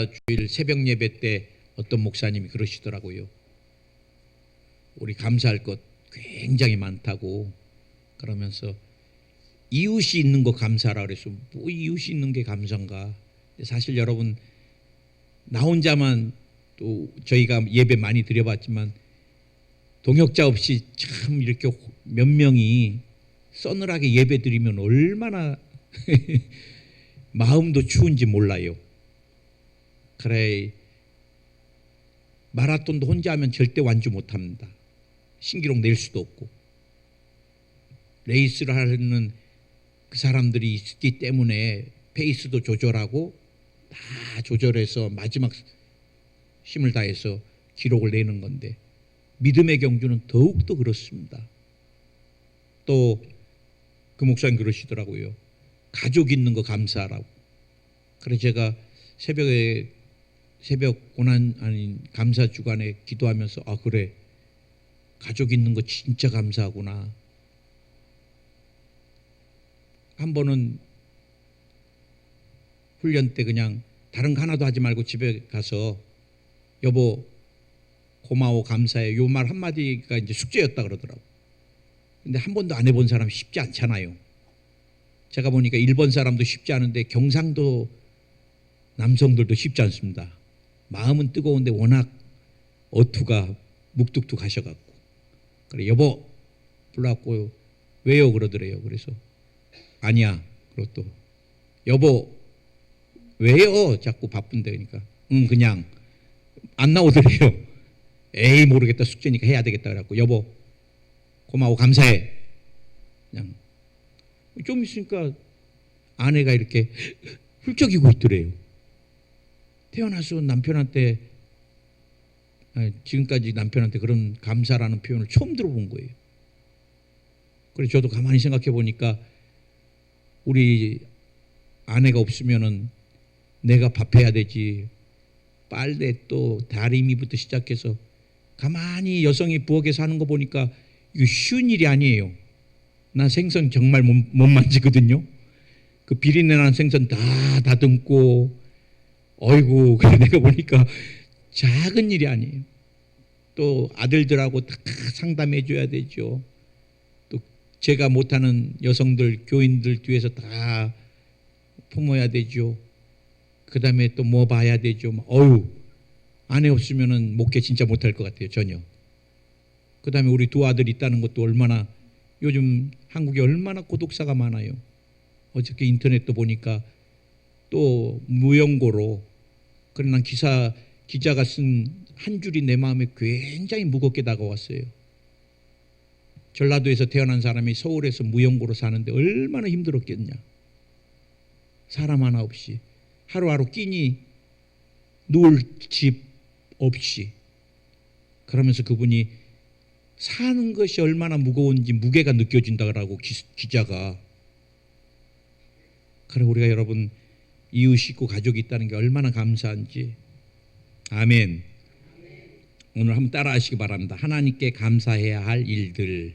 주일 새벽 예배 때 어떤 목사님이 그러시더라고요. 우리 감사할 것 굉장히 많다고 그러면서 이웃이 있는 거 감사하라 그래서 뭐 이웃이 있는 게 감사인가. 사실 여러분 나 혼자만 또 저희가 예배 많이 드려봤지만 동역자 없이 참 이렇게 몇 명이 서늘하게 예배 드리면 얼마나 마음도 추운지 몰라요. 그래 마라톤도 혼자 하면 절대 완주 못합니다. 신기록 낼 수도 없고 레이스를 하는 그 사람들이 있기 때문에 페이스도 조절하고 다 조절해서 마지막 힘을 다해서 기록을 내는 건데 믿음의 경주는 더욱더 그렇습니다. 또 그 목사님 그러시더라고요. 가족 있는 거 감사하라고. 그래서 제가 새벽 고난 아닌 감사 주간에 기도하면서 아 그래 가족 있는 거 진짜 감사하구나. 한 번은 훈련 때 그냥 다른 거 하나도 하지 말고 집에 가서 여보 고마워 감사해 요 말 한마디가 이제 숙제였다 그러더라고. 근데 한 번도 안 해본 사람 쉽지 않잖아요. 제가 보니까 일본 사람도 쉽지 않은데 경상도 남성들도 쉽지 않습니다. 마음은 뜨거운데 워낙 어투가 묵뚝뚝 하셔갖고 그래 여보 불러갖고 왜요 그러더래요. 그래서 아니야. 그리고 또 여보 왜요 자꾸 바쁜데 그러니까 그냥 안 나오더래요. 에이 모르겠다 숙제니까 해야 되겠다 그래갖고 여보 고마워 감사해. 그냥 좀 있으니까 아내가 이렇게 훌쩍이고 있더래요. 태어나서 남편한테 지금까지 남편한테 그런 감사라는 표현을 처음 들어본 거예요. 그래서 저도 가만히 생각해 보니까 우리 아내가 없으면은 내가 밥해야 되지 빨래 또 다리미부터 시작해서 가만히 여성이 부엌에서 하는 거 보니까 이거 쉬운 일이 아니에요. 나 생선 정말 못 만지거든요. 그 비린내 나는 생선 다 다듬고 어이구 그래 내가 보니까 작은 일이 아니에요. 또 아들들하고 다 상담해 줘야 되죠. 또 제가 못하는 여성들 교인들 뒤에서 다 품어야 되죠. 그 다음에 또 뭐 봐야 되죠. 어휴 아내 없으면은 목회 진짜 못할 것 같아요. 전혀. 그 다음에 우리 두 아들 있다는 것도 얼마나 요즘 한국에 얼마나 고독사가 많아요. 어저께 인터넷도 보니까 또 무연고로 그래 난 기자가 쓴 한 줄이 내 마음에 굉장히 무겁게 다가왔어요. 전라도에서 태어난 사람이 서울에서 무연고로 사는데 얼마나 힘들었겠냐. 사람 하나 없이 하루하루 끼니 누울 집 없이 그러면서 그분이 사는 것이 얼마나 무거운지 무게가 느껴진다고 기자가. 그래 우리가 여러분 이웃이 있고 가족이 있다는 게 얼마나 감사한지. 아멘. 오늘 한번 따라 하시기 바랍니다. 하나님께 감사해야 할 일들.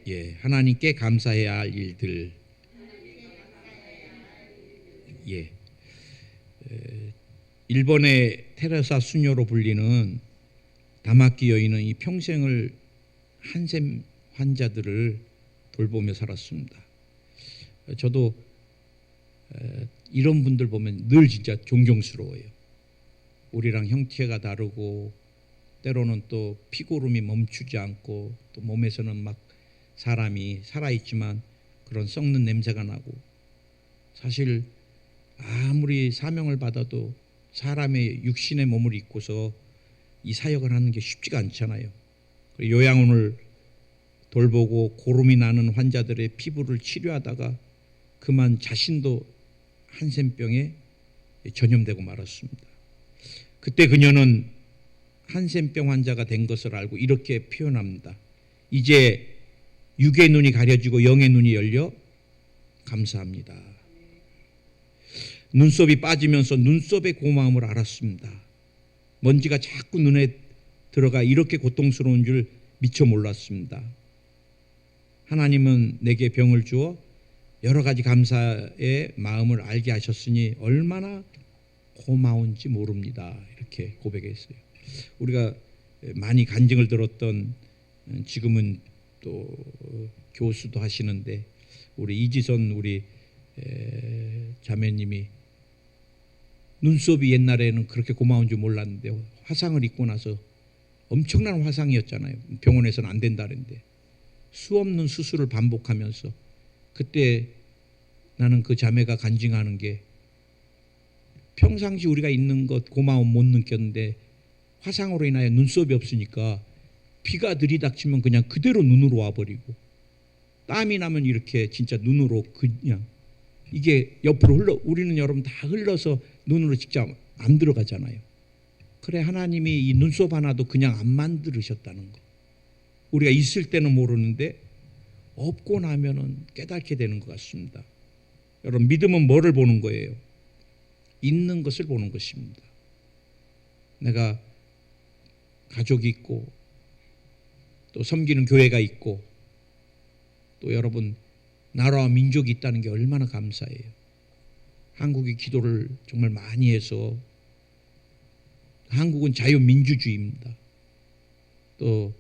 예, 하나님께 감사해야 할 일들. 예. 일본의 테레사 수녀로 불리는 다마키 여인은 이 평생을 한센 환자들을 돌보며 살았습니다. 저도 이런 분들 보면 늘 진짜 존경스러워요. 우리랑 형태가 다르고 때로는 또 피고름이 멈추지 않고 또 몸에서는 막 사람이 살아있지만 그런 썩는 냄새가 나고 사실 아무리 사명을 받아도 사람의 육신의 몸을 입고서 이 사역을 하는 게 쉽지가 않잖아요. 요양원을 돌보고 고름이 나는 환자들의 피부를 치료하다가 그만 자신도 한센병에 전염되고 말았습니다. 그때 그녀는 한센병 환자가 된 것을 알고 이렇게 표현합니다. 이제 육의 눈이 가려지고 영의 눈이 열려 감사합니다. 눈썹이 빠지면서 눈썹의 고마움을 알았습니다. 먼지가 자꾸 눈에 들어가 이렇게 고통스러운 줄 미처 몰랐습니다. 하나님은 내게 병을 주어 여러 가지 감사의 마음을 알게 하셨으니 얼마나 고마운지 모릅니다. 이렇게 고백했어요. 우리가 많이 간증을 들었던, 지금은 또 교수도 하시는데 우리 이지선 우리 자매님이 눈썹이 옛날에는 그렇게 고마운 줄 몰랐는데 화상을 입고 나서 엄청난 화상이었잖아요. 병원에서는 안 된다는데 수없는 수술을 반복하면서 그때 나는 그 자매가 간증하는 게 평상시 우리가 있는 것 고마움 못 느꼈는데 화상으로 인하여 눈썹이 없으니까 비가 들이닥치면 그냥 그대로 눈으로 와버리고 땀이 나면 이렇게 진짜 눈으로 그냥 이게 옆으로 흘러, 우리는 여러분 다 흘러서 눈으로 직접 안 들어가잖아요. 그래 하나님이 이 눈썹 하나도 그냥 안 만들으셨다는 거. 우리가 있을 때는 모르는데 없고 나면은 깨닫게 되는 것 같습니다. 여러분 믿음은 뭐를 보는 거예요? 있는 것을 보는 것입니다. 내가 가족이 있고 또 섬기는 교회가 있고 또 여러분 나라와 민족이 있다는 게 얼마나 감사해요. 한국이 기도를 정말 많이 해서 한국은 자유민주주의입니다. 또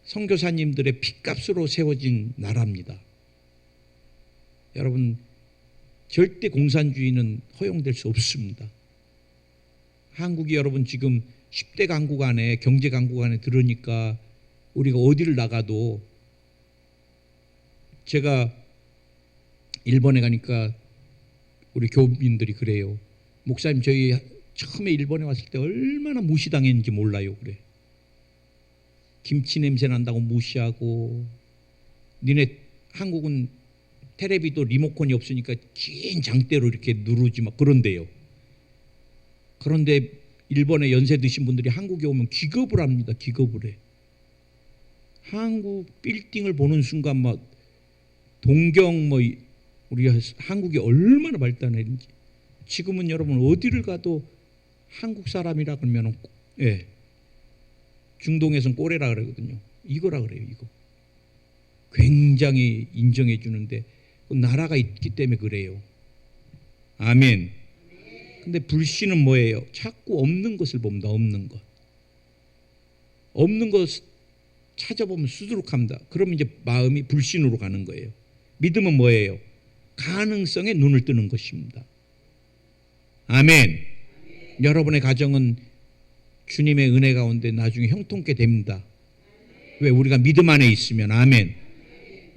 선교사님들의 핏값으로 세워진 나라입니다. 여러분 절대 공산주의는 허용될 수 없습니다. 한국이 여러분 지금 10대 강국 안에 경제 강국 안에 들으니까 우리가 어디를 나가도 제가 일본에 가니까 우리 교민들이 그래요. 목사님 저희 처음에 일본에 왔을 때 얼마나 무시당했는지 몰라요. 그래. 김치 냄새 난다고 무시하고 니네 한국은 텔레비도 리모컨이 없으니까 긴 장대로 이렇게 누르지 막 그런데요. 그런데 일본에 연세 드신 분들이 한국에 오면 기겁을 합니다. 기겁을 해. 한국 빌딩을 보는 순간 막 동경 뭐 우리가 한국이 얼마나 발달했는지. 지금은 여러분 어디를 가도 한국 사람이라 그러면 예. 중동에서는 꼬레라 그러거든요. 이거라 그래요. 이거. 굉장히 인정해 주는데 나라가 있기 때문에 그래요. 아멘. 근데 불신은 뭐예요? 자꾸 없는 것을 봅니다. 없는 것. 없는 것 찾아보면 수두룩합니다. 그러면 이제 마음이 불신으로 가는 거예요. 믿음은 뭐예요? 가능성에 눈을 뜨는 것입니다. 아멘. 여러분의 가정은 주님의 은혜 가운데 나중에 형통케 됩니다. 왜? 우리가 믿음 안에 있으면. 아멘.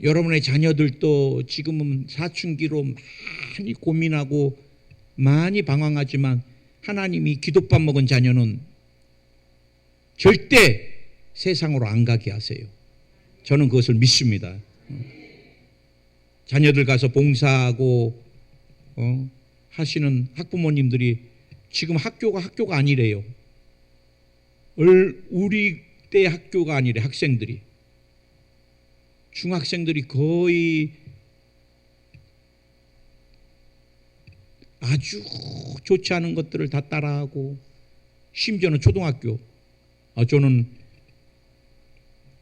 여러분의 자녀들도 지금은 사춘기로 많이 고민하고 많이 방황하지만 하나님이 기도밥 먹은 자녀는 절대 세상으로 안 가게 하세요. 저는 그것을 믿습니다. 자녀들 가서 봉사하고 하시는 학부모님들이 지금 학교가 아니래요. 우리 때 학교가 아니래. 학생들이. 중학생들이 거의 아주 좋지 않은 것들을 다 따라하고 심지어는 초등학교. 저는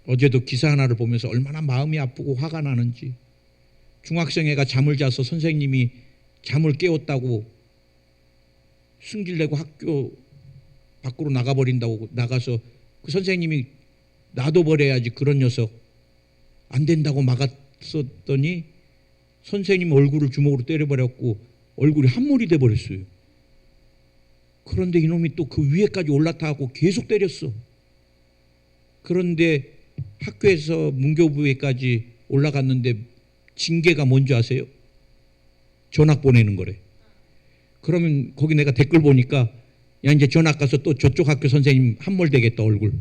어제도 기사 하나를 보면서 얼마나 마음이 아프고 화가 나는지. 중학생 애가 잠을 자서 선생님이 잠을 깨웠다고 승질내고 학교 밖으로 나가버린다고 나가서 그 선생님이 놔둬버려야지 그런 녀석 안 된다고 막았었더니 선생님 얼굴을 주먹으로 때려버렸고 얼굴이 한물이 돼버렸어요. 그런데 이놈이 또 그 위에까지 올라타고 계속 때렸어. 그런데 학교에서 문교부에까지 올라갔는데 징계가 뭔지 아세요? 전학 보내는 거래. 그러면 거기 내가 댓글 보니까 야 이제 전학 가서 또 저쪽 학교 선생님 한몰 되겠다 얼굴.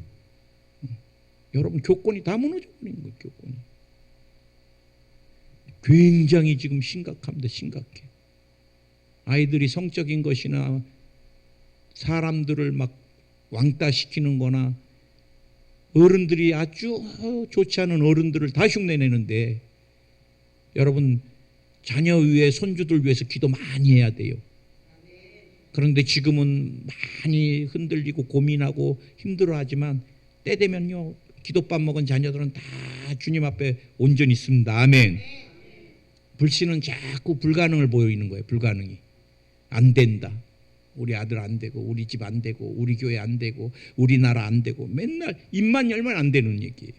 여러분 교권이 다 무너져 버린 거예요. 교권이. 굉장히 지금 심각합니다. 심각해. 아이들이 성적인 것이나 사람들을 막 왕따시키는 거나 어른들이 아주 좋지 않은 어른들을 다 흉내내는데 여러분 자녀 위에 손주들 위해서 기도 많이 해야 돼요. 그런데 지금은 많이 흔들리고 고민하고 힘들어하지만 때 되면요 기도밥 먹은 자녀들은 다 주님 앞에 온전히 있습니다. 아멘. 불신은 자꾸 불가능을 보이는 거예요. 불가능이. 안 된다. 우리 아들 안 되고 우리 집 안 되고 우리 교회 안 되고 우리나라 안 되고 맨날 입만 열면 안 되는 얘기예요.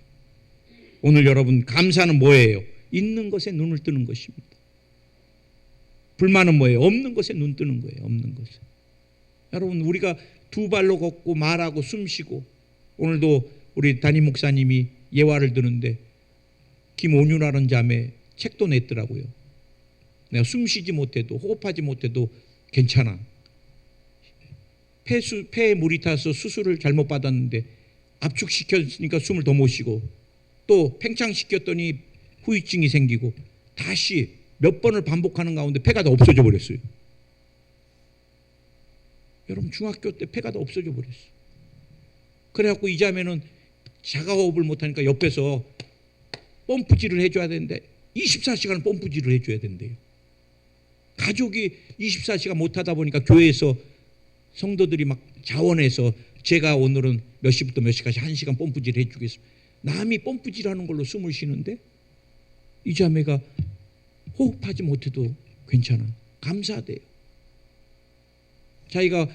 오늘 여러분 감사는 뭐예요? 있는 것에 눈을 뜨는 것입니다. 불만은 뭐예요? 없는 것에 눈 뜨는 거예요. 없는 것에. 여러분 우리가 두 발로 걷고 말하고 숨쉬고 오늘도 우리 담임 목사님이 예화를 드는데 김온유라는 자매 책도 냈더라고요. 내가 숨쉬지 못해도 호흡하지 못해도 괜찮아. 폐에 물이 타서 수술을 잘못 받았는데 압축시켰으니까 숨을 더 못 쉬고 또 팽창시켰더니 후유증이 생기고 다시 몇 번을 반복하는 가운데 폐가 다 없어져 버렸어요. 여러분 중학교 때 폐가 다 없어져 버렸어요. 그래갖고 이 자매는 자가호흡을 못하니까 옆에서 펌프질을 해줘야 되는데 24시간 펌프질을 해줘야 된대요. 가족이 24시간 못하다 보니까 교회에서 성도들이 막 자원해서 제가 오늘은 몇 시부터 몇 시까지 1시간 펌프질 해주겠습니다. 남이 펌프질하는 걸로 숨을 쉬는데 이 자매가 호흡하지 못해도 괜찮아. 감사돼요. 자기가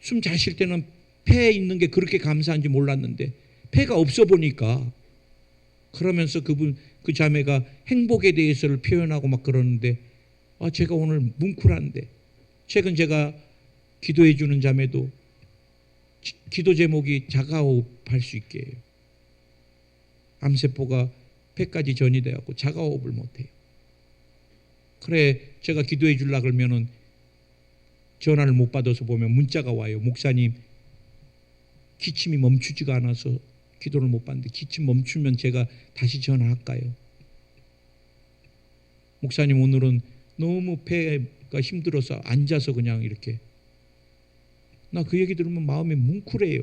숨 잘 쉴 때는 폐에 있는 게 그렇게 감사한지 몰랐는데 폐가 없어 보니까 그러면서 그 자매가 행복에 대해서를 표현하고 막 그러는데 제가 오늘 뭉클한데 최근 제가 기도해 주는 자매도 기도 제목이 자가호흡 할 수 있게 해요. 암세포가 폐까지 전이되었고 자가호흡을 못해요. 그래 제가 기도해 주려고 그러면은 전화를 못 받아서 보면 문자가 와요. 목사님 기침이 멈추지가 않아서 기도를 못 받는데 기침 멈추면 제가 다시 전화할까요? 목사님 오늘은 너무 폐가 힘들어서 앉아서 그냥 이렇게. 나 그 얘기 들으면 마음이 뭉클해요.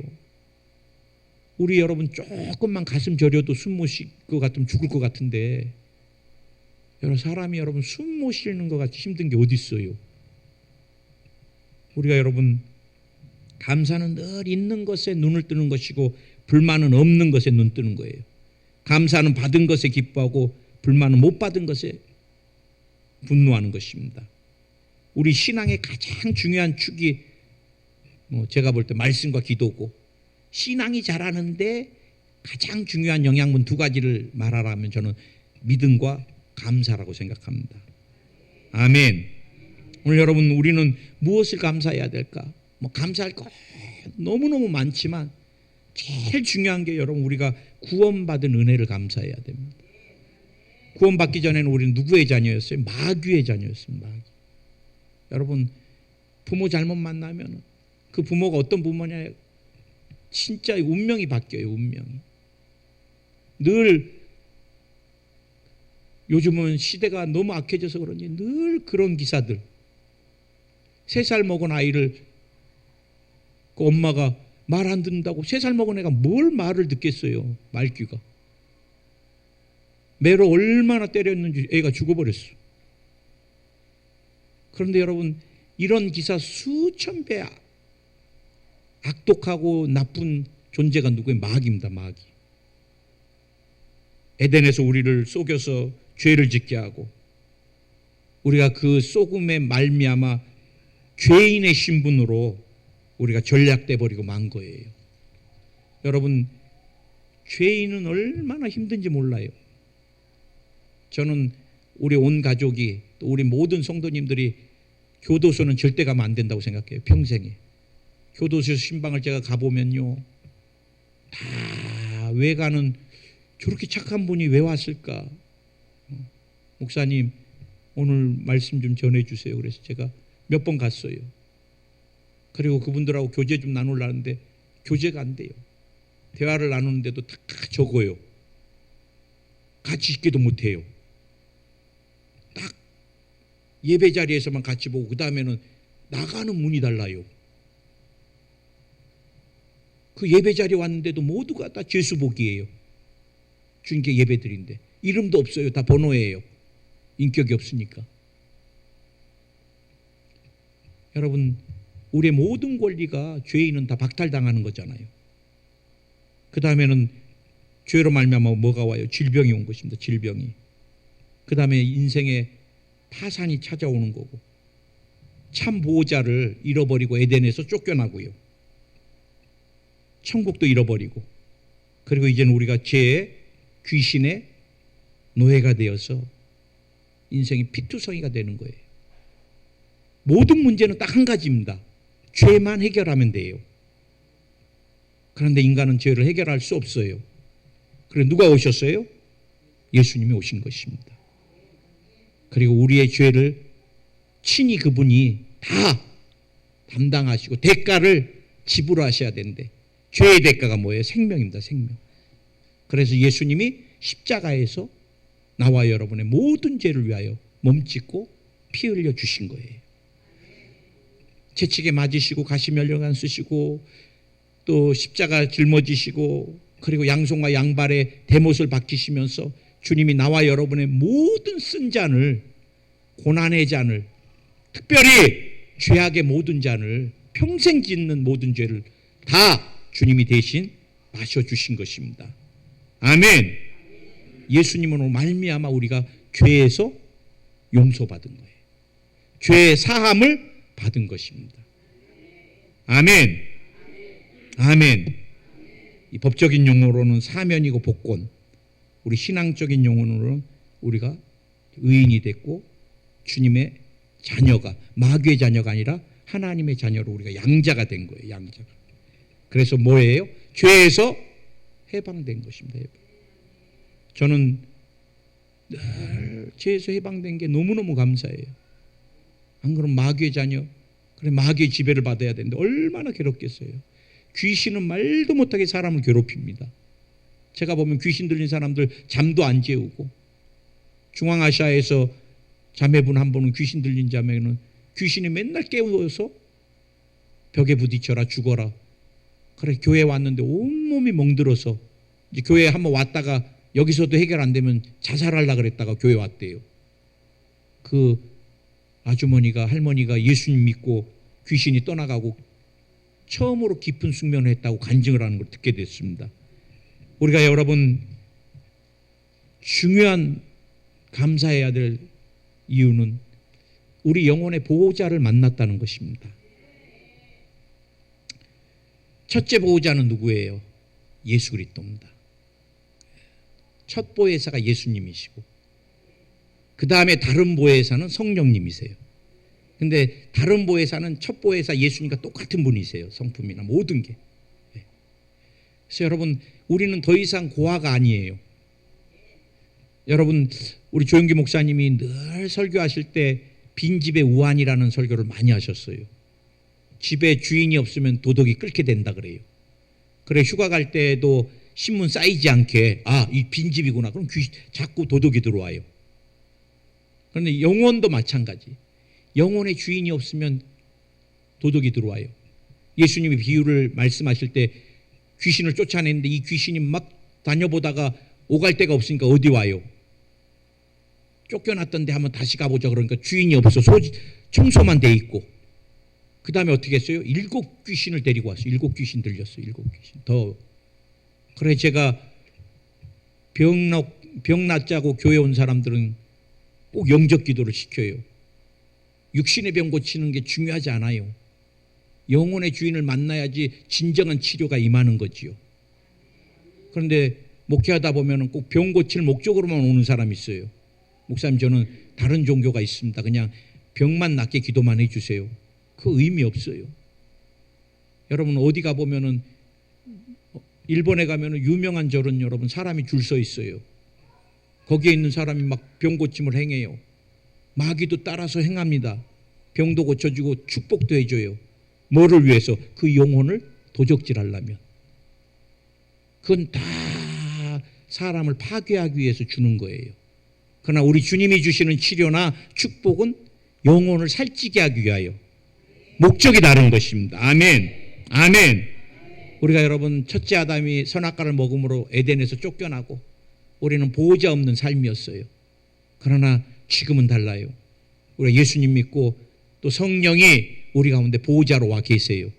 우리 여러분 조금만 가슴 저려도 숨 못 쉴 것 같으면 죽을 것 같은데 사람이 여러분 숨 못 쉬는 것 같이 힘든 게 어디 있어요? 우리가 여러분 감사는 늘 있는 것에 눈을 뜨는 것이고 불만은 없는 것에 눈 뜨는 거예요. 감사는 받은 것에 기뻐하고 불만은 못 받은 것에 분노하는 것입니다. 우리 신앙의 가장 중요한 축이 제가 볼 때 말씀과 기도고 신앙이 자라는데 가장 중요한 영양분 두 가지를 말하라면 저는 믿음과 감사라고 생각합니다. 아멘. 오늘 여러분 우리는 무엇을 감사해야 될까? 감사할 거 너무너무 많지만 제일 중요한 게 여러분 우리가 구원받은 은혜를 감사해야 됩니다. 구원받기 전에는 우리는 누구의 자녀였어요? 마귀의 자녀였습니다. 마귀. 여러분 부모 잘못 만나면 그 부모가 어떤 부모냐 진짜 운명이 바뀌어요. 운명이. 늘 요즘은 시대가 너무 악해져서 그런지 늘 그런 기사들 3살 먹은 아이를 그 엄마가 말 안 듣는다고 3살 먹은 애가 뭘 말을 듣겠어요. 말귀가. 매로 얼마나 때렸는지 애가 죽어버렸어. 그런데 여러분 이런 기사 수천 배 악독하고 나쁜 존재가 누구예요? 마귀입니다. 마귀. 에덴에서 우리를 속여서 죄를 짓게 하고 우리가 그 속음의 말미암아 죄인의 신분으로 우리가 전략돼 버리고 만 거예요. 여러분 죄인은 얼마나 힘든지 몰라요. 저는 우리 온 가족이 또 우리 모든 성도님들이 교도소는 절대 가면 안 된다고 생각해요. 평생에. 교도소 신방을 제가 가보면요. 다 왜 가는 저렇게 착한 분이 왜 왔을까? 목사님 오늘 말씀 좀 전해주세요. 그래서 제가 몇 번 갔어요. 그리고 그분들하고 교제 좀 나누려는데 교제가 안 돼요. 대화를 나누는데도 다 적어요. 같이 있기도 못해요. 딱 예배 자리에서만 같이 보고 그 다음에는 나가는 문이 달라요. 그 예배 자리에 왔는데도 모두가 다 죄수복이에요. 주님께 예배드린데 이름도 없어요. 다 번호예요. 인격이 없으니까. 여러분 우리의 모든 권리가 죄인은 다 박탈당하는 거잖아요. 그 다음에는 죄로 말미암아 뭐가 와요? 질병이 온 것입니다. 질병이. 그 다음에 인생의 파산이 찾아오는 거고, 참 보호자를 잃어버리고 에덴에서 쫓겨나고요. 천국도 잃어버리고, 그리고 이제는 우리가 죄의 귀신의 노예가 되어서 인생이 피투성이가 되는 거예요. 모든 문제는 딱 한 가지입니다. 죄만 해결하면 돼요. 그런데 인간은 죄를 해결할 수 없어요. 그래서 누가 오셨어요? 예수님이 오신 것입니다. 그리고 우리의 죄를 친히 그분이 다 담당하시고 대가를 지불하셔야 되는데, 죄의 대가가 뭐예요? 생명입니다. 생명. 그래서 예수님이 십자가에서 나와 여러분의 모든 죄를 위하여 몸짓고 피 흘려 주신 거예요. 채찍에 맞으시고 가시면류관 쓰시고 또 십자가 짊어지시고, 그리고 양손과 양발에 대못을 박히시면서 주님이 나와 여러분의 모든 쓴 잔을, 고난의 잔을, 특별히 죄악의 모든 잔을, 평생 짓는 모든 죄를 다 주님이 대신 마셔주신 것입니다. 아멘. 예수님으로 말미암아 우리가 죄에서 용서받은 거예요. 죄의 사함을 받은 것입니다. 아멘. 아멘. 이 법적인 용어로는 사면이고 복권, 우리 신앙적인 용어로는 우리가 의인이 됐고 주님의 자녀가, 마귀의 자녀가 아니라 하나님의 자녀로 우리가 양자가 된 거예요. 양자가. 그래서 뭐예요? 죄에서 해방된 것입니다. 저는 늘 죄에서 해방된 게 너무너무 감사해요. 안 그러면 마귀의 자녀, 그래 마귀의 지배를 받아야 되는데 얼마나 괴롭겠어요. 귀신은 말도 못하게 사람을 괴롭힙니다. 제가 보면 귀신 들린 사람들 잠도 안 재우고, 중앙아시아에서 자매분 한 분은 귀신 들린 자매는 귀신이 맨날 깨워서 벽에 부딪혀라 죽어라. 그래 교회 왔는데 온몸이 멍들어서 이제 교회에 한번 왔다가 여기서도 해결 안 되면 자살하려고 그랬다가 교회 왔대요. 그 아주머니가, 할머니가 예수님 믿고 귀신이 떠나가고 처음으로 깊은 숙면을 했다고 간증을 하는 걸 듣게 됐습니다. 우리가 여러분 중요한 감사해야 될 이유는 우리 영혼의 보호자를 만났다는 것입니다. 첫째 보호자는 누구예요? 예수 그리스도입니다. 첫 보혜사가 예수님이시고, 그 다음에 다른 보혜사는 성령님이세요. 근데 다른 보혜사는 첫 보혜사 예수님과 똑같은 분이세요. 성품이나 모든 게. 그래서 여러분 우리는 더 이상 고아가 아니에요. 여러분 우리 조영기 목사님이 늘 설교하실 때 빈집의 우환이라는 설교를 많이 하셨어요. 집에 주인이 없으면 도둑이 끓게 된다 그래요. 그래 휴가 갈 때도 신문 쌓이지 않게, 아, 이 빈집이구나. 그럼 자꾸 도둑이 들어와요. 그런데 영혼도 마찬가지. 영혼의 주인이 없으면 도둑이 들어와요. 예수님이 비유를 말씀하실 때 귀신을 쫓아내는데 이 귀신이 막 다녀보다가 오갈 데가 없으니까 어디 와요? 쫓겨났던데 한번 다시 가보자 그러니까 주인이 없어. 청소만 돼 있고. 그 다음에 어떻게 했어요? 7 귀신을 데리고 왔어요. 7 귀신 들렸어요. 7 귀신. 더. 그래 제가 병 낫자고 교회 온 사람들은 꼭 영접 기도를 시켜요. 육신의 병 고치는 게 중요하지 않아요. 영혼의 주인을 만나야지 진정한 치료가 임하는 거지요. 그런데 목회하다 보면 꼭 병 고칠 목적으로만 오는 사람이 있어요. 목사님 저는 다른 종교가 있습니다. 그냥 병만 낫게 기도만 해주세요. 그 의미 없어요. 여러분 어디 가보면은, 일본에 가면은 유명한 절은 여러분 사람이 줄 서 있어요. 거기에 있는 사람이 막 병 고침을 행해요. 마귀도 따라서 행합니다. 병도 고쳐주고 축복도 해줘요. 뭐를 위해서? 그 영혼을 도적질하려면. 그건 다 사람을 파괴하기 위해서 주는 거예요. 그러나 우리 주님이 주시는 치료나 축복은 영혼을 살찌게 하기 위하여 목적이 다른 것입니다. 아멘. 아멘. 우리가 여러분 첫째 아담이 선악과를 먹음으로 에덴에서 쫓겨나고 우리는 보호자 없는 삶이었어요. 그러나 지금은 달라요. 우리가 예수님 믿고 또 성령이 우리 가운데 보호자로 와 계세요.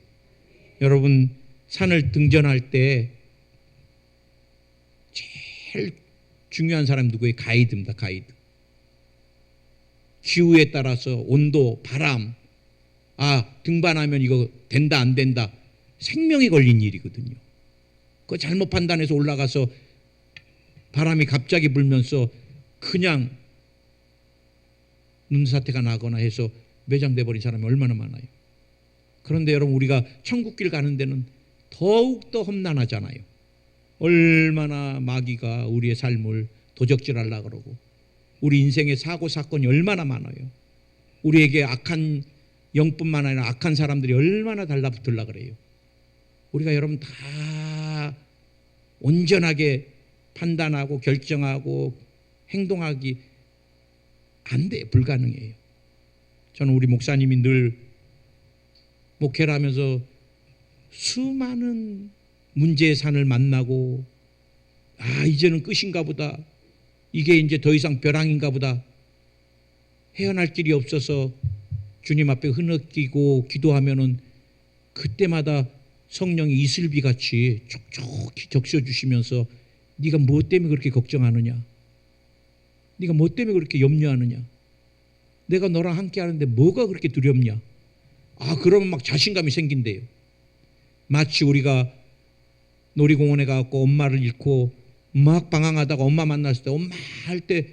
여러분 산을 등전할 때 제일 중요한 사람 누구예요? 가이드입니다. 가이드. 기후에 따라서 온도, 바람, 등반하면 이거 된다 안 된다, 생명이 걸린 일이거든요. 그거 잘못 판단해서 올라가서 바람이 갑자기 불면서 그냥 눈사태가 나거나 해서 매장돼 버린 사람이 얼마나 많아요. 그런데 여러분, 우리가 천국길 가는 데는 더욱더 험난하잖아요. 얼마나 마귀가 우리의 삶을 도적질하려고 그러고, 우리 인생의 사고 사건이 얼마나 많아요. 우리에게 악한 영뿐만 아니라 악한 사람들이 얼마나 달라붙으려고 그래요. 우리가 여러분 다 온전하게 판단하고 결정하고 행동하기 안 돼, 불가능해요. 저는 우리 목사님이 늘 목회를 하면서 수많은 문제의 산을 만나고, 이제는 끝인가 보다, 이게 이제 더 이상 벼랑인가 보다, 헤어날 길이 없어서 주님 앞에 흐느끼고 기도하면은 그때마다 성령이 이슬비같이 촉촉히 적셔주시면서 네가 뭐 때문에 그렇게 걱정하느냐, 네가 뭐 때문에 그렇게 염려하느냐, 내가 너랑 함께 하는데 뭐가 그렇게 두렵냐. 그러면 막 자신감이 생긴대요. 마치 우리가 놀이공원에 가고 엄마를 잃고 막 방황하다가 엄마 만났을 때, 엄마 할 때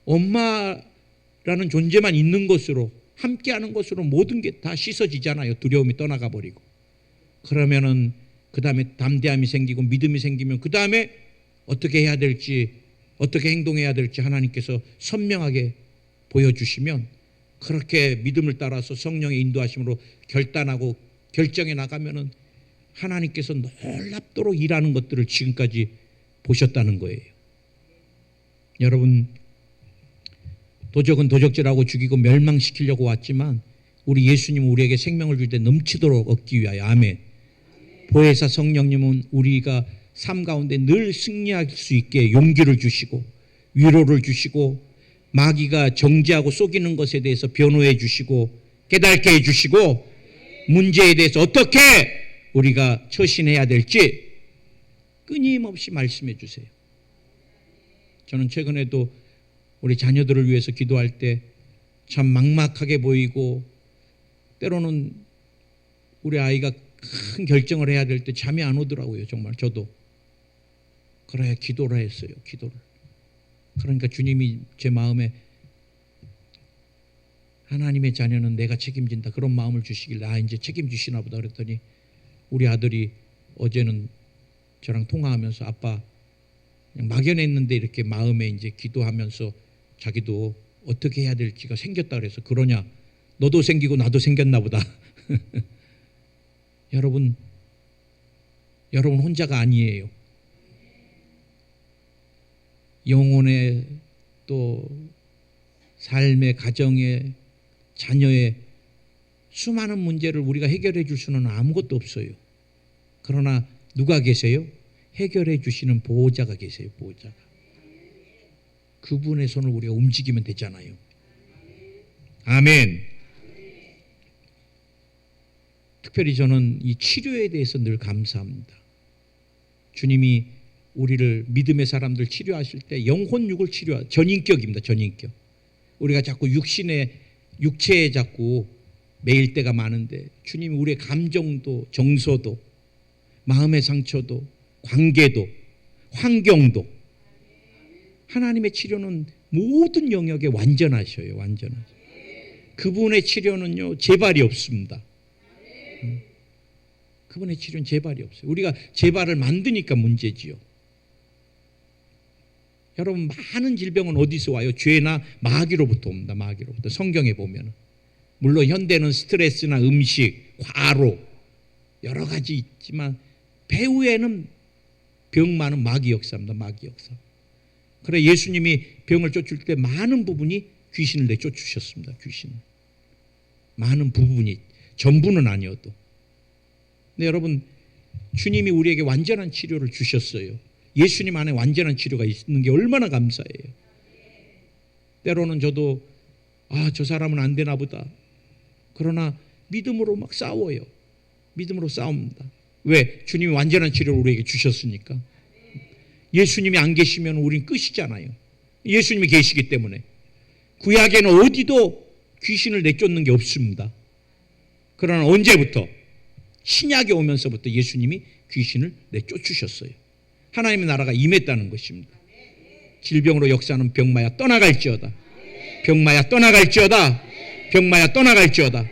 엄마라는 존재만 있는 것으로, 함께하는 것으로 모든 게 다 씻어지잖아요. 두려움이 떠나가 버리고. 그러면은 그 다음에 담대함이 생기고 믿음이 생기면 그 다음에 어떻게 해야 될지, 어떻게 행동해야 될지 하나님께서 선명하게 보여주시면, 그렇게 믿음을 따라서 성령의 인도하심으로 결단하고 결정해 나가면은 하나님께서 놀랍도록 일하는 것들을 지금까지 보셨다는 거예요. 여러분, 도적은 도적질하고 죽이고 멸망시키려고 왔지만 우리 예수님은 우리에게 생명을 줄 때 넘치도록 얻기 위하여, 아멘. 보혜사 성령님은 우리가 삶 가운데 늘 승리할 수 있게 용기를 주시고 위로를 주시고, 마귀가 정죄하고 속이는 것에 대해서 변호해 주시고 깨닫게 해 주시고, 문제에 대해서 어떻게 우리가 처신해야 될지 끊임없이 말씀해 주세요. 저는 최근에도 우리 자녀들을 위해서 기도할 때 참 막막하게 보이고, 때로는 우리 아이가 큰 결정을 해야 될 때 잠이 안 오더라고요. 정말 저도. 그래 기도를 했어요. 기도를. 그러니까 주님이 제 마음에 하나님의 자녀는 내가 책임진다, 그런 마음을 주시길래 이제 책임지시나 보다 그랬더니, 우리 아들이 어제는 저랑 통화하면서 아빠 그냥 막연했는데 이렇게 마음에 이제 기도하면서 자기도 어떻게 해야 될지가 생겼다 그래서, 그러냐 너도 생기고 나도 생겼나 보다. 여러분 혼자가 아니에요. 영혼의 또 삶의, 가정의, 자녀의 수많은 문제를 우리가 해결해 줄 수는 아무것도 없어요. 그러나 누가 계세요? 해결해 주시는 보호자가 계세요. 보호자가. 그분의 손을 우리가 움직이면 되잖아요. 아멘. 특별히 저는 이 치료에 대해서 늘 감사합니다. 주님이 우리를, 믿음의 사람들 치료하실 때 영혼 육을 치료하, 전인격입니다. 전인격. 우리가 자꾸 육체에 자꾸 매일 때가 많은데, 주님이 우리의 감정도, 정서도, 마음의 상처도, 관계도, 환경도, 하나님의 치료는 모든 영역에 완전하셔요. 완전하셔요. 그분의 치료는요 재발이 없습니다. 그분의 치료는 재발이 없어요. 우리가 재발을 만드니까 문제지요. 여러분, 많은 질병은 어디서 와요? 죄나 마귀로부터 옵니다. 마귀로부터. 성경에 보면, 물론 현대는 스트레스나 음식, 과로 여러 가지 있지만 배후에는 병 많은 마귀 역사입니다. 마귀 역사. 그래 예수님이 병을 쫓을 때 많은 부분이 귀신을 내쫓으셨습니다. 귀신. 많은 부분이, 전부는 아니어도. 근데 여러분, 주님이 우리에게 완전한 치료를 주셨어요. 예수님 안에 완전한 치료가 있는 게 얼마나 감사해요. 때로는 저도 저 사람은 안 되나 보다. 그러나 믿음으로 막 싸워요. 믿음으로 싸웁니다. 왜? 주님이 완전한 치료를 우리에게 주셨으니까. 예수님이 안 계시면 우린 끝이잖아요. 예수님이 계시기 때문에. 구약에는 어디도 귀신을 내쫓는 게 없습니다. 그러나 언제부터? 신약에 오면서부터 예수님이 귀신을 내쫓으셨어요. 하나님의 나라가 임했다는 것입니다. 질병으로 역사하는 병마야 떠나갈지어다. 병마야 떠나갈지어다. 병마야 떠나갈지어다.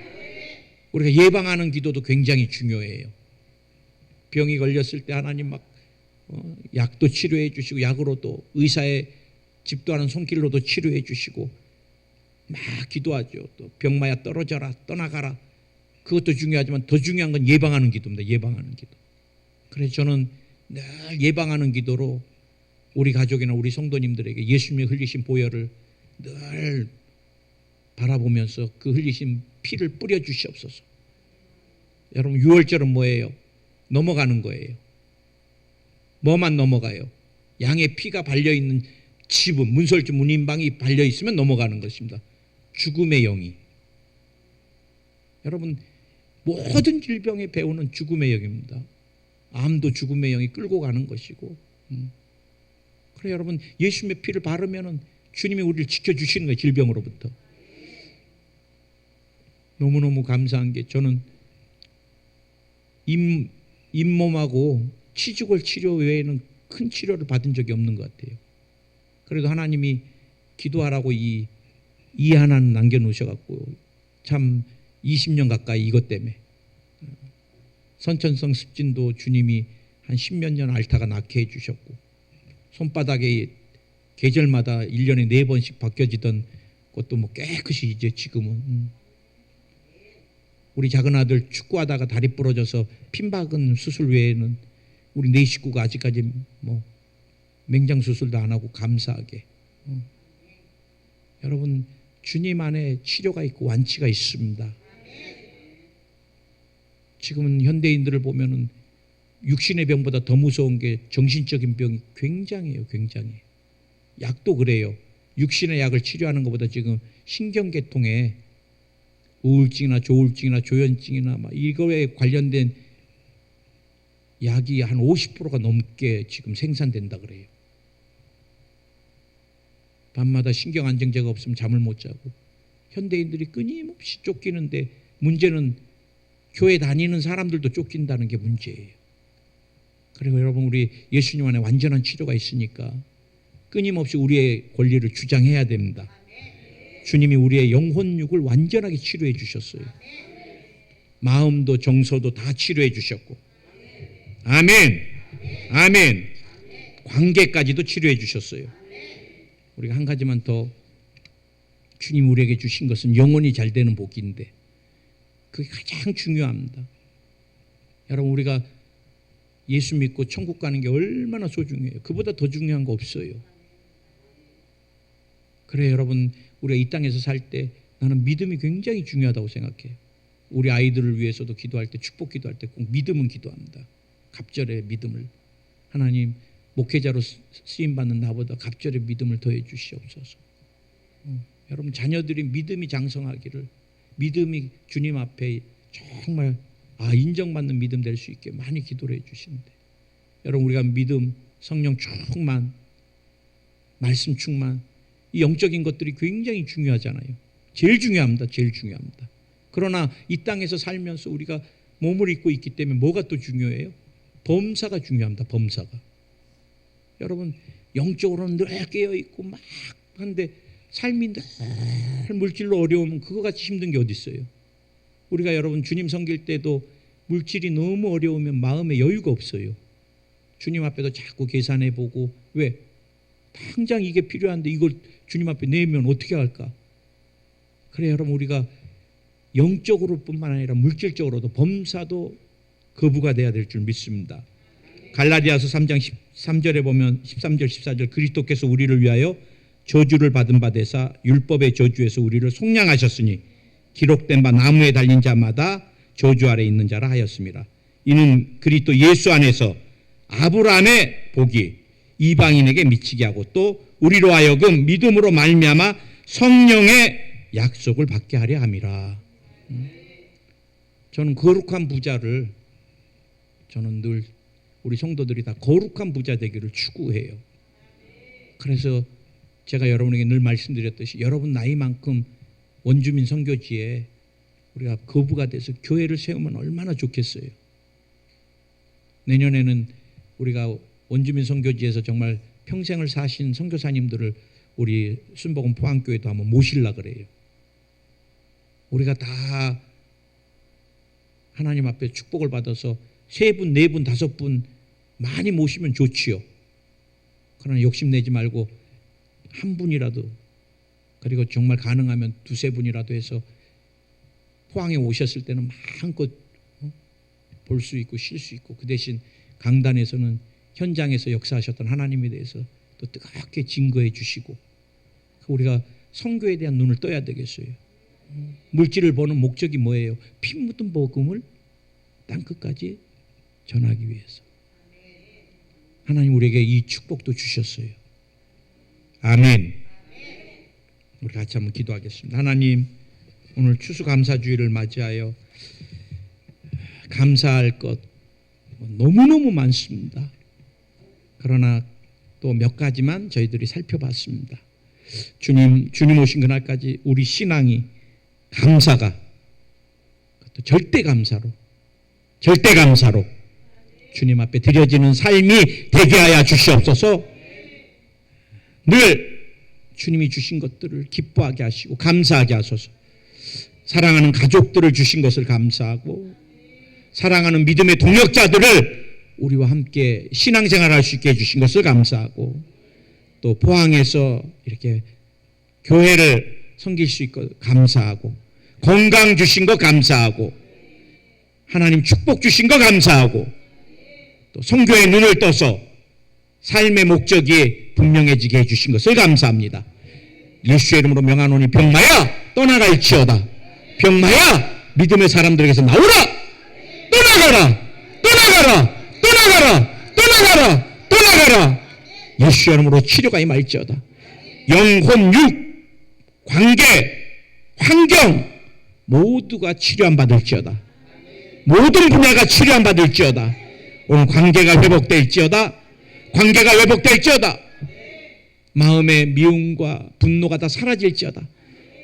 우리가 예방하는 기도도 굉장히 중요해요. 병이 걸렸을 때 하나님 막 약도 치료해 주시고, 약으로도 의사의 집도하는 손길로도 치료해 주시고 막 기도하죠. 또 병마야 떨어져라, 떠나가라. 그것도 중요하지만 더 중요한 건 예방하는 기도입니다. 예방하는 기도. 그래서 저는 늘 예방하는 기도로 우리 가족이나 우리 성도님들에게 예수님의 흘리신 보혈을 늘 바라보면서 그 흘리신 피를 뿌려 주시옵소서. 여러분, 유월절은 뭐예요? 넘어가는 거예요. 뭐만 넘어가요? 양의 피가 발려있는 집은, 문설주 문인방이 발려있으면 넘어가는 것입니다. 죽음의 영이. 여러분, 모든 질병의 배후는 죽음의 영입니다. 암도 죽음의 영이 끌고 가는 것이고. 그래, 여러분, 예수님의 피를 바르면 주님이 우리를 지켜주시는 거예요. 질병으로부터. 너무너무 감사한 게, 저는 잇몸하고 치주골 치료 외에는 큰 치료를 받은 적이 없는 것 같아요. 그래도 하나님이 기도하라고 이 하나는 남겨놓으셔갖고 참 20년 가까이 이것 때문에, 선천성 습진도 주님이 한 10몇 년 앓다가 낫게 해주셨고, 손바닥에 계절마다 1년에 4번씩 바뀌어지던 것도 뭐 깨끗이 이제 지금은, 우리 작은 아들 축구하다가 다리 부러져서 핀박은 수술 외에는 우리 네 식구가 아직까지 뭐 맹장 수술도 안 하고 감사하게. 여러분, 주님 안에 치료가 있고 완치가 있습니다. 지금은 현대인들을 보면은 육신의 병보다 더 무서운 게 정신적인 병이 굉장해요. 굉장히. 약도 그래요. 육신의 약을 치료하는 것보다 지금 신경계통에 우울증이나 조울증이나 조현증이나 막 이거에 관련된 약이 한 50%가 넘게 지금 생산된다 그래요. 밤마다 신경 안정제가 없으면 잠을 못 자고, 현대인들이 끊임없이 쫓기는데, 문제는 교회 다니는 사람들도 쫓긴다는 게 문제예요. 그리고 여러분, 우리 예수님 안에 완전한 치료가 있으니까 끊임없이 우리의 권리를 주장해야 됩니다. 주님이 우리의 영혼육을 완전하게 치료해 주셨어요. 마음도 정서도 다 치료해 주셨고, 아멘, 아멘. 관계까지도 치료해 주셨어요. 우리가 한 가지만 더, 주님 우리에게 주신 것은 영혼이 잘 되는 복인데, 그게 가장 중요합니다. 여러분, 우리가 예수 믿고 천국 가는 게 얼마나 소중해요. 그보다 더 중요한 거 없어요. 그래, 여러분, 우리가 이 땅에서 살 때 나는 믿음이 굉장히 중요하다고 생각해요. 우리 아이들을 위해서도 기도할 때, 축복 기도할 때 꼭 믿음은 기도합니다. 갑절의 믿음을. 하나님, 목회자로 쓰임받는 나보다 갑절의 믿음을 더해 주시옵소서. 여러분, 자녀들이 믿음이 장성하기를, 믿음이 주님 앞에 정말 인정받는 믿음 될 수 있게 많이 기도를 해 주시는데, 여러분, 우리가 믿음, 성령 충만, 말씀 충만, 이 영적인 것들이 굉장히 중요하잖아요. 제일 중요합니다. 제일 중요합니다. 그러나 이 땅에서 살면서 우리가 몸을 입고 있기 때문에 뭐가 또 중요해요? 범사가 중요합니다. 범사가. 여러분, 영적으로는 늘 깨어있고 막 한데 삶이 늘 물질로 어려우면 그거같이 힘든 게 어디 있어요? 우리가 여러분 주님 섬길 때도 물질이 너무 어려우면 마음에 여유가 없어요. 주님 앞에도 자꾸 계산해보고, 왜? 당장 이게 필요한데 이걸 주님 앞에 내면 어떻게 할까? 그래, 여러분, 우리가 영적으로 뿐만 아니라 물질적으로도 범사도 거부가 돼야 될 줄 믿습니다. 갈라디아서 3장 13절에 보면 13절 14절, 그리스도께서 우리를 위하여 저주를 받은 바 되사 율법의 저주에서 우리를 속량하셨으니 기록된 바 나무에 달린 자마다 저주 아래 있는 자라 하였습니다. 이는 그리스도 예수 안에서 아브라함의 복이 이방인에게 미치게 하고, 또 우리로 하여금 믿음으로 말미암아 성령의 약속을 받게 하려 함이라. 저는 거룩한 부자를, 저는 늘 우리 성도들이 다 거룩한 부자 되기를 추구해요. 그래서 제가 여러분에게 늘 말씀드렸듯이 여러분 나이만큼 원주민 선교지에 우리가 거부가 돼서 교회를 세우면 얼마나 좋겠어요. 내년에는 우리가 원주민 선교지에서 정말 평생을 사신 선교사님들을 우리 순복음 포항교회도 한번 모시려고 그래요. 우리가 다 하나님 앞에 축복을 받아서 3분, 4분, 5분 많이 모시면 좋지요. 그러나 욕심내지 말고 한 분이라도, 그리고 정말 가능하면 2-3분이라도 해서 포항에 오셨을 때는 마음껏 볼 수 있고 쉴 수 있고, 그 대신 강단에서는 현장에서 역사하셨던 하나님에 대해서 또 뜨겁게 증거해 주시고, 우리가 선교에 대한 눈을 떠야 되겠어요. 물질을 버는 목적이 뭐예요? 피 묻은 복음을 땅끝까지 전하기 위해서. 하나님 우리에게 이 축복도 주셨어요. 아멘. 우리 같이 한번 기도하겠습니다. 하나님, 오늘 추수감사주의를 맞이하여 감사할 것 너무너무 많습니다. 그러나 또 몇 가지만 저희들이 살펴봤습니다. 주님 오신 그날까지 우리 신앙이 감사가, 절대 감사로 주님 앞에 드려지는 삶이 되게 하여 주시옵소서. 늘 주님이 주신 것들을 기뻐하게 하시고 감사하게 하소서. 사랑하는 가족들을 주신 것을 감사하고, 사랑하는 믿음의 동역자들을 우리와 함께 신앙생활할 수 있게 해주신 것을 감사하고, 또 포항에서 이렇게 교회를 섬길 수 있고 감사하고, 건강 주신 거 감사하고, 하나님 축복 주신 거 감사하고, 또 선교의 눈을 떠서 삶의 목적이 분명해지게 해주신 것을 감사합니다. 예수의 이름으로 명하노니 병마야 떠나갈지어다. 병마야 믿음의 사람들에게서 나오라. 떠나가라. 떠나가라. 떠나가라. 떠나가라. 떠나가라. 예수의 이름으로 치료가 임할지어다. 영혼, 육, 관계, 환경 모두가 치료함 받을지어다. 모든 분야가 치료함 받을지어다. 오늘 관계가 회복될지어다. 관계가 회복될지어다. 마음의 미움과 분노가 다 사라질지어다.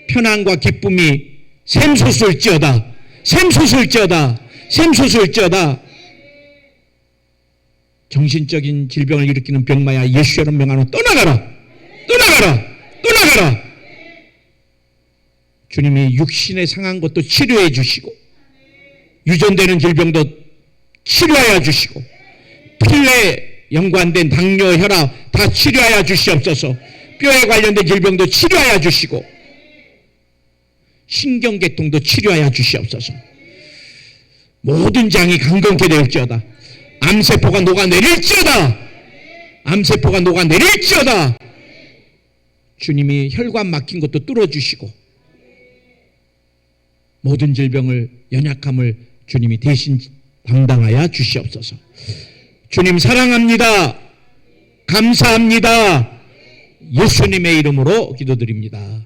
편안과 기쁨이 샘솟을지어다. 샘솟을지어다. 샘솟을지어다. 정신적인 질병을 일으키는 병마야 예수의 이름 명하노 떠나가라. 떠나가라. 떠나가라. 주님이 육신에 상한 것도 치료해 주시고, 유전되는 질병도 치료하여 주시고, 피에 연관된 당뇨, 혈압 다 치료하여 주시옵소서. 뼈에 관련된 질병도 치료하여 주시고, 신경계통도 치료하여 주시옵소서. 모든 장이 강건케 될지어다. 암세포가 녹아내릴지어다. 암세포가 녹아내릴지어다. 주님이 혈관 막힌 것도 뚫어주시고, 모든 질병을, 연약함을 주님이 대신 담당하여 주시옵소서. 주님 사랑합니다. 감사합니다. 예수님의 이름으로 기도드립니다.